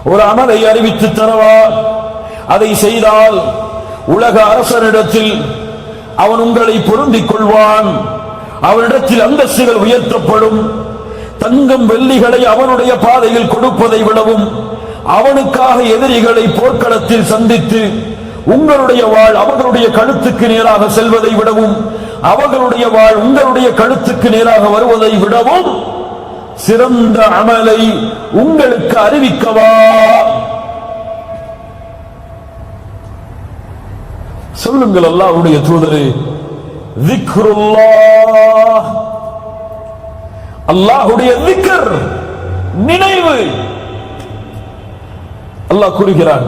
ஒரு அமலை அறிவித்து தரவா? அதை செய்தால் உலக அரசனிடத்தில் அவன் உங்களை பொருந்திக் கொள்வான். அவனிடத்தில் அந்தஸ்துகள் உயர்த்தப்படும். தங்கம் வெள்ளிகளை அவனுடைய பாதையில் கொடுப்பதை விடவும் அவனுக்காக எதிரிகளை போர்க்களத்தில் சந்தித்து உங்களுடைய வாழ் அவர்களுடைய கழுத்துக்கு நேராக செல்வதை விடவும் அவர்களுடைய வாழ் உங்களுடைய கழுத்துக்கு நேராக வருவதை விடவும் சிறந்த அமலை உங்களுக்கு அறிவிக்கவா? சொல்லுங்கள் அல்லாஹ்வுடைய தூதரே. ذிக்ருல்லாஹ், அல்லாஹ்வுடைய ذிக்ர், நினைவு. அல்லாஹ் கூறுகிறான்,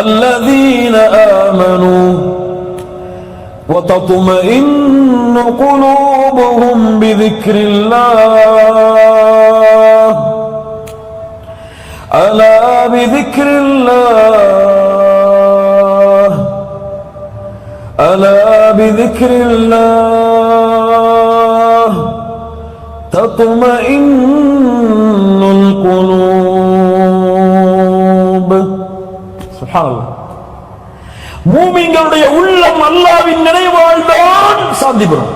الذين آمنوا وتطمئن قلوبهم بذكر الله ألا بذكر الله ألا بذكر الله تطمئن القلوب. سبحان الله. மூமின்களுடைய உள்ளம் அல்லாஹ்வின் நினைவால் தான் சாந்தி பெறும்.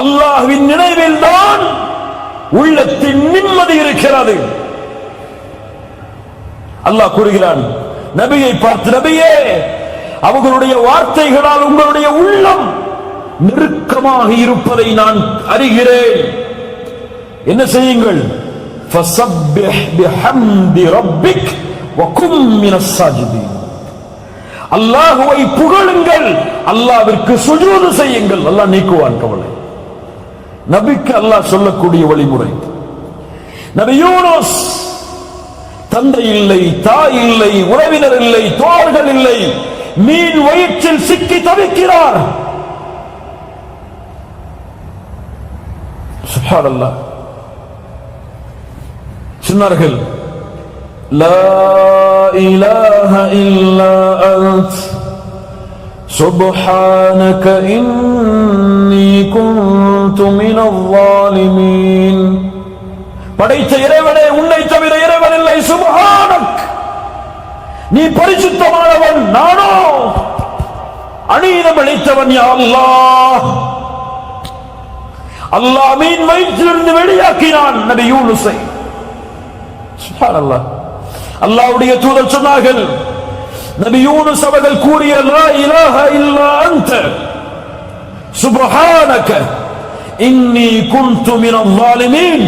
அல்லாஹ்வின் நினைவில் தான் உள்ளத்தின் நிம்மதி இருக்கிறது. அல்லாஹ் கூறுகிறான் நபியை பார்த்து, நபியே, அவர்களுடைய வார்த்தைகளால் உங்களுடைய உள்ளம் நெருக்கமாக இருப்பதை நான் அறிகிறேன். என்ன செய்யுங்கள்? ஃபஸப்பிஹ் பிஹம்தி ரப்பிக் வகும் மினஸ் சாஜிதீன். அல்லாஹ்வை புகழுங்கள், அல்லாஹ்விற்கு சுஜூது செய்யுங்கள். அல்லாஹ் நீக்குவான் கவலை. நபிக்கு அல்லாஹ் சொல்லக்கூடிய வழிமுறை. நபி யூனுஸ் தந்தை இல்லை, தாய் இல்லை, உறவினர் இல்லை, தோழர்கள் இல்லை, மீன் வயிற்றில் சிக்கி தவிக்கிறார். சுப்ஹானல்லாஹ். சொன்னார்கள், லா இலாஹ இல்லா அன்த் சுப்ஹானக இன்னீ குன்து மினல் ஸாலிமீன். படைத்த இறைவனே, உன்னை தவிர இறைவன் இல்லை. சுப்ஹானக், நீ பரிசுத்தமானவன், நானோ அநீதம் இழைத்தவன். யா அல்லாஹ். அல்லாஹ் மீன் வயிற்றிலிருந்து வெளியாக்கினான் நபி யூனுஸை. சுப்ஹானல்லாஹ். அல்லாஹ்வுடைய தூதர் சொன்னார்கள், நபி யூனுஸ் அவர்கள் கூறிய லா இலாஹ இல்லா அன்த சுப்ஹானக இன்னீ குன்து மினல் ஸாலிமீன்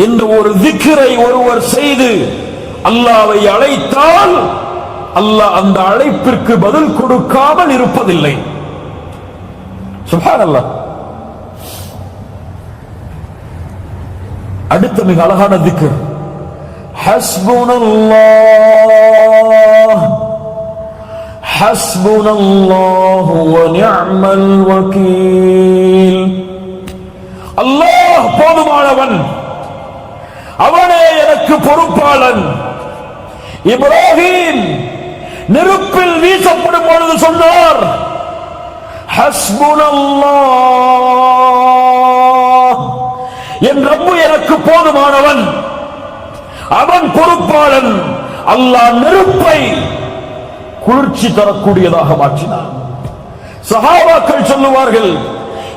என்ற ஒரு திக்ரை ஒருவர் செய்து அல்லாஹ்வை அழைத்தால் அல்லாஹ் அந்த அழைப்பிற்கு பதில் கொடுக்காமல் இருப்பதில்லை. சுப்ஹானல்லாஹ். அடுத்த மிக அழகான திக்ர், ஹஸ்புனல்லாஹ் ஹஸ்புனல்லாஹு வ நிஅமல் வகீல். அல்லாஹ் போதுமானவன், அவனே எனக்கு பொறுப்பாளன். இப்ராஹிம் நெருப்பில் வீசப்படும் பொழுது சொன்னார், ஹஸ்புனல்லாஹ், என் ரப்பு எனக்கு போதுமானவன், அவன் பொறுப்பாளன். அல்லாஹ் நெருப்பை குளிர்ச்சி தரக்கூடியதாக மாற்றினார். சஹாபாக்கள் சொல்லுவார்கள்,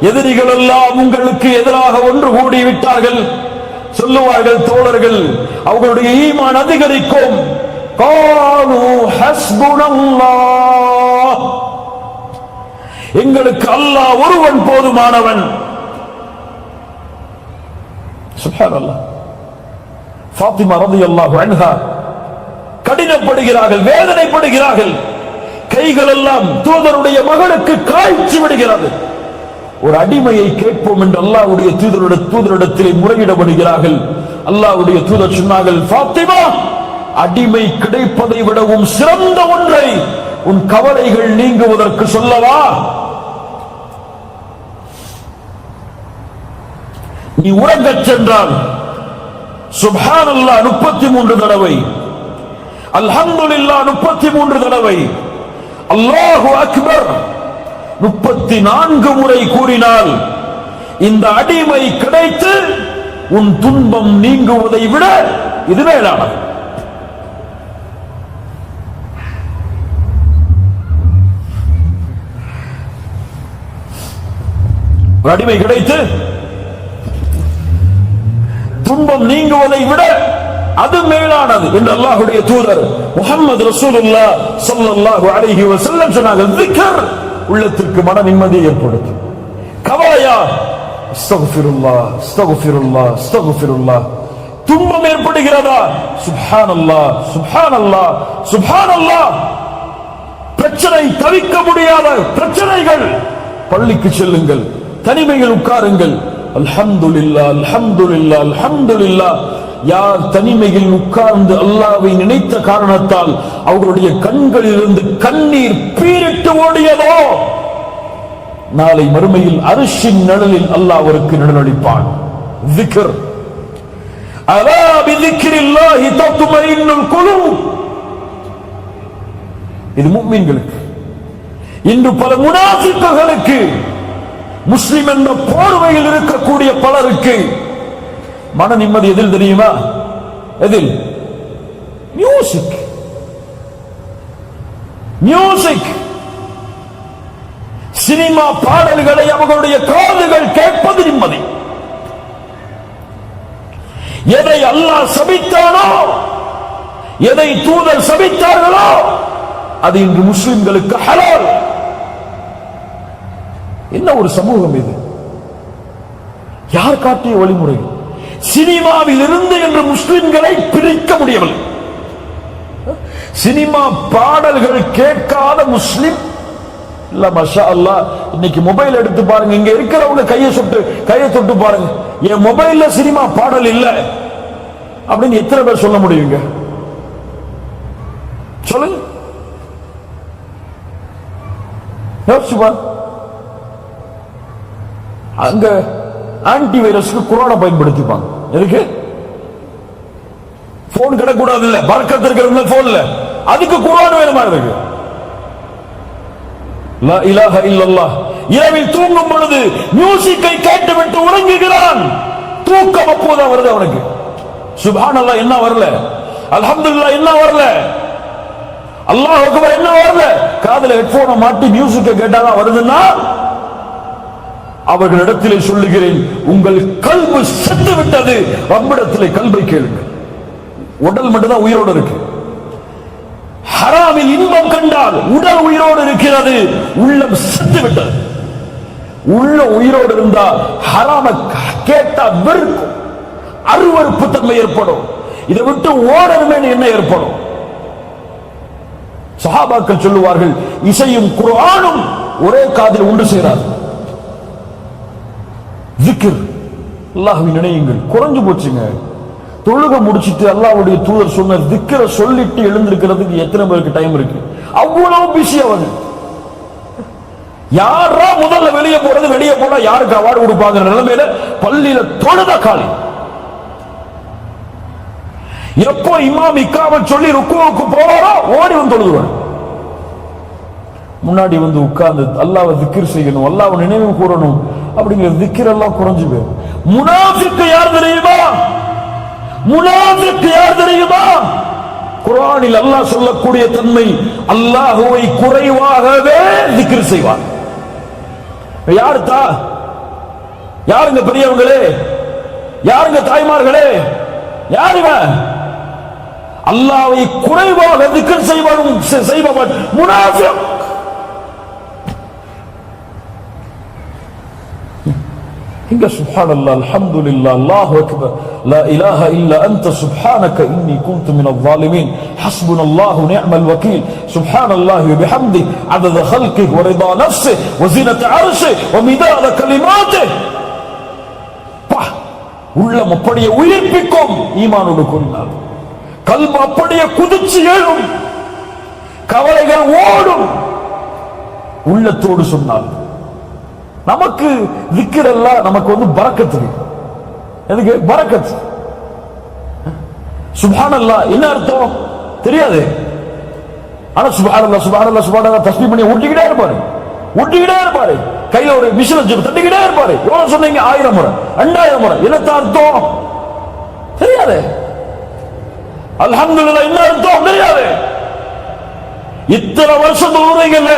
எதிரிகள் எல்லாம் உங்களுக்கு எதிராக ஒன்று கூடி விட்டார்கள். சொல்லுவார்கள் தோழர்கள், அவர்களுடைய ஈமான் அதிகரிக்கும். காலு ஹஸ்புனல்லாஹ், எங்களுக்கு அல்லாஹ் ஒருவன் போதுமானவன். சுப்ஹானல்லாஹ். ஃபாத்திமா ரலியல்லாஹு அன்ஹா கடினப்படுகிறார்கள், வேதனைப்படுகிறார்கள். கைகள் எல்லாம் தூதருடைய மகளுக்கு காய்ச்சி விடுகிறது. ஒரு அடிமையை கேட்போம் என்று அல்லாஹ்வுடைய தூதரிடத்திலே முறையிடப்படுகிறார்கள். அல்லாஹ்வுடைய தூதர் சொன்னார்கள், ஃபாத்திமா, அடிமை கிடைப்பதை விடவும் சிறந்த ஒன்றை உன் கவலைகள் நீங்குவதற்கு சொல்லவா? நீ உறங்கச் சென்றால் சுப்ஹானல்லாஹ் 33 தடவை, அல்ஹம்துலில்லாஹ் 33 தடவை, அல்லாஹு அக்பர் 34 முறை கூறினால் இந்த அடிமை கிடைத்து உன் துன்பம் நீங்குவதை விட இது மேலானது. அடிமை கிடைத்து துன்பம் நீங்குவதை விட அது மேலானது என்று அல்லாஹ்வுடைய தூதர் முஹம்மது ரசூலுல்லாஹ் ஸல்லல்லாஹு அலைஹி வஸல்லம் சொன்னார்கள். ذிக்ர் உள்ளத்திற்கு மன நிம்மதியை ஏற்படுத்தும். கவலையா அஸ்தக்ஃபிருல்லாஹ் அஸ்தக்ஃபிருல்லாஹ் அஸ்தக்ஃபிருல்லாஹ். துன்பம் ஏற்படுகிறதா சுப்ஹானல்லாஹ் சுப்ஹானல்லாஹ் சுப்ஹானல்லாஹ். பிரச்சனை தவிர்க்க முடியாத பிரச்சனைகள், பள்ளிக்கு செல்லுங்கள், தனிமையில் உட்காருங்கள், அல்ஹம்துலில்லாஹ் அல்ஹம்துலில்லாஹ் அல்ஹம்துலில்லாஹ். யார் தனிமையில் உட்கார்ந்து அல்லாஹ்வை நினைத்த காரணத்தால் அவர்களுடைய கண்களிலிருந்து கண்ணீர் பீரிட்டு ஓடியதோ நாளை மறுமையில் அர்ஷின் நிழலில் அல்லாஹ் அவருக்கு நிழலளிப்பான். ذிக்ர் அலா பிذிக்ரில்லாஹி தத்மஇன்னுல் குலூப். இது முஃமின்களுக்கு. இன்று பல முனாஃபிக்குகளுக்கு, முஸ்லிம் என்ற போர்வையில் இருக்கக்கூடிய பலருக்கு மன நிம்மதி எதில் தெரியுமா? எதில்? மியூசிக். மியூசிக், சினிமா பாடல்களை அவர்களுடைய காதுகள் கேட்பது நிம்மதி. எதை அல்லாஹ் சபித்தானோ, எதை தூதர் சபித்தார்களோ அது இன்று முஸ்லிம்களுக்கு ஹலால். என்ன ஒரு சமூகம் இது! யார் காட்டிய வழிமுறை? சினிமாவில் இருந்து என்று முஸ்லிம்களை பிரிக்க முடியவில்லை. சினிமா பாடல்கள் கேட்காத முஸ்லிம் இல்ல. மாஷா அல்லாஹ், இன்னைக்கு மொபைல் எடுத்து பாருங்க, இங்க இருக்கிறவங்க கையை தொட்டு பாருங்க, என் மொபைல்ல சினிமா பாடல் இல்ல அப்படின்னு எத்தனை பேர் சொல்ல முடியுங்க? சொல்லுங்க. யோசிச்சு பாரு. அங்க ஆன்டி வைரஸ்க்கு குரானை பயன்படுத்திப்பாங்க. எதுக்கு? போன் கிடக்கூடாது இல்ல, பரக்கத்து இருக்கிற போன்ல, அதுக்கு குரான் வேணுமா? இருக்கு. லா இலாஹ இல்லல்லாஹ். இரவில் தூங்கும் பொழுது மியூசிக்கை கேட்டுவிட்டு உறங்குகிறான். தூக்கம் அப்போதான் வருது அவனுக்கு. சுப்ஹானல்லாஹ் என்ன வரல, அல்ஹம்துலில்லாஹ் என்ன வரல, அல்லாஹ் அக்பர் என்ன வரல. காதுல ஹெட்போனை மாட்டி மியூசிக்கை கேட்டாதான் வருதுன்னா அவர்களிடத்திலே சொல்லுகிறேன், உங்கள் கல்பு செத்து விட்டது. ரப்பிடத்திலே கல்பை கேளுங்கள். உடல் மட்டும்தான் உயிரோடு இருக்கு. ஹராமில் இன்பம் கண்டால் உடல் உயிரோடு இருக்கிறது, உள்ளம் செத்து விட்டது. உள்ள உயிரோடு இருந்தா ஹராம கேட்டா வெறுக்கும், அருவருப்பு தன்மை ஏற்படும். இதை விட்டு ஓடணுமே என்ன ஏற்படும்? சஹாபாக்கள் சொல்லுவார்கள், இசையும் குர்ஆனும் ஒரே காதில் ஒன்று சேராது. ذிக்ர், அல்லாஹ்வை நினையுங்கள். குறைஞ்சு போச்சுங்க. தொழுகை முடிச்சிட்டு அல்லாஹ்வுடைய தூதர் சொன்ன திக்ரை சொல்லிட்டு எழுந்திருக்கிறதுக்கு எத்தனை பேருக்கு டைம் இருக்கு? அவ்வளவு பிஸி அவங்க. யாரா முதல்ல வெளியே போறது, வெளியே போனா யாருக்கு அவார்டு கொடுப்பாங்க நிலைமையில பள்ளியில தொழுத காலி. எப்போ இமாம் இக்காமத் சொல்லி ருக்குவுக்கு போவாரோ ஓடி வந்து தொழுதுவார். முன்னாடி வந்து உட்கார்ந்து அல்லாஹ்வை திக்ர் செய்யணும், அல்லாஹ்வை நினைவு கூறணும் அப்படிங்கிற திக்ர் எல்லாம் குறைஞ்சு போயிடும். முனாஃபிக் யார் தெரியுமா? முனாஃபிக் யார் தெரியுமா? குர்ஆனில் அல்லாஹ் சொல்லக்கூடிய தன்மை, அல்லாஹ்வை குறைவாகவே திக்ர் செய்வார். யாருங்க பெரியவங்களே, யாருங்க தாய்மார்களே, யாருங்க அல்லாஹ்வை குறைவாக திக்ர் செய்பவன் முனாஃபிக். இங்க சுப்ஹானல்லாஹ் அல்ஹம்துலில்லாஹ் அல்லாஹு அக்பர் லா இலாஹ இல்லா அன்த சுப்ஹானக இன்னி குன்து மினல் ஸாலிமீன் ஹஸ்புனல்லாஹு நிஅமல் வகீல் சுப்ஹானல்லாஹி வ பிஹம்திஹி அதத ஹல்கிஹி வ ரிதா நஃப்ஸிஹி வ ஸீனத அர்ஷிஹி வ மிதாத கலிமாத்திஹி. உள்ளம் அப்படியே உயிர்ப்பிக்கும் ஈமானோடு கூறினார். கல்பு அப்படியே குதிச்சு எழும், கவலைகள் ஓடும். உள்ளத்தோடு சொன்னார். நமக்கு திக்ர் எல்லாம் நமக்கு வந்து பரக்கத்து. எதுக்கு பரக்கத்? சுப்ஹானல்லாஹ் என்ன அர்த்தம் தெரியாது. ஆனா சுப்ஹானல்லாஹ் சுப்ஹானல்லாஹ் சுப்ஹானல்லாஹ் தஸ்பீஹ் பண்ணி ஊட்டிக்கிட்டே இருப்பாரு. கையில ஒரு மிஷின் வச்சு தட்டிக்கிட்டே இருப்பாரு. எவ்வளவு சொன்னீங்க? 1000 முறை 2000 முறை. என்ன அர்த்தம் தெரியாது. அல்ஹம்துலில்லாஹ் என்ன அர்த்தம் தெரியாது. இத்தனை வருஷம் தொழுறீங்கல்ல,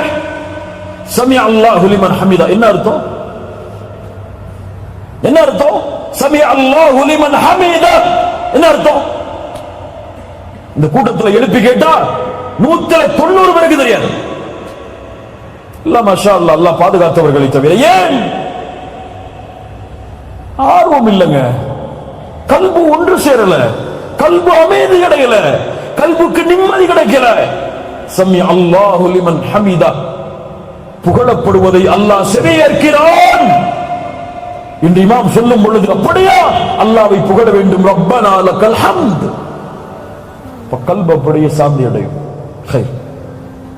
சமி அல்லாஹு லிமன் ஹமிதா என்ன அர்த்தம்? என்ன அர்த்தம்? சமி அல்லாஹு லிமன் ஹமிதா என்ன அர்த்தம்? இந்த கூட்டத்தில் எழுப்பி கேட்டா 190 பேருக்கு தெரியாது. இல்ல மாஷா அல்லாஹ், அல்லாஹ் பாதுகாத்தவர்களை தவிர. ஏன்? ஆர்வம் இல்லைங்க. கல்பு ஒன்று சேரல, கல்பு அமைதி கிடைக்கல, கல்புக்கு நிம்மதி கிடைக்கல. சமி அல்லாஹு லிமன் ஹமிதா, புகழப்படுவதை அல்லாஹ் செவியேற்கிறான். இந்த இமாம் சொல்லும் பொழுது அப்படியா அல்லாஹ்வை புகழ வேண்டும். ரப்பனா லக்கல் ஹம்த். கல்பு அப்படியே சாந்தி அடையும்.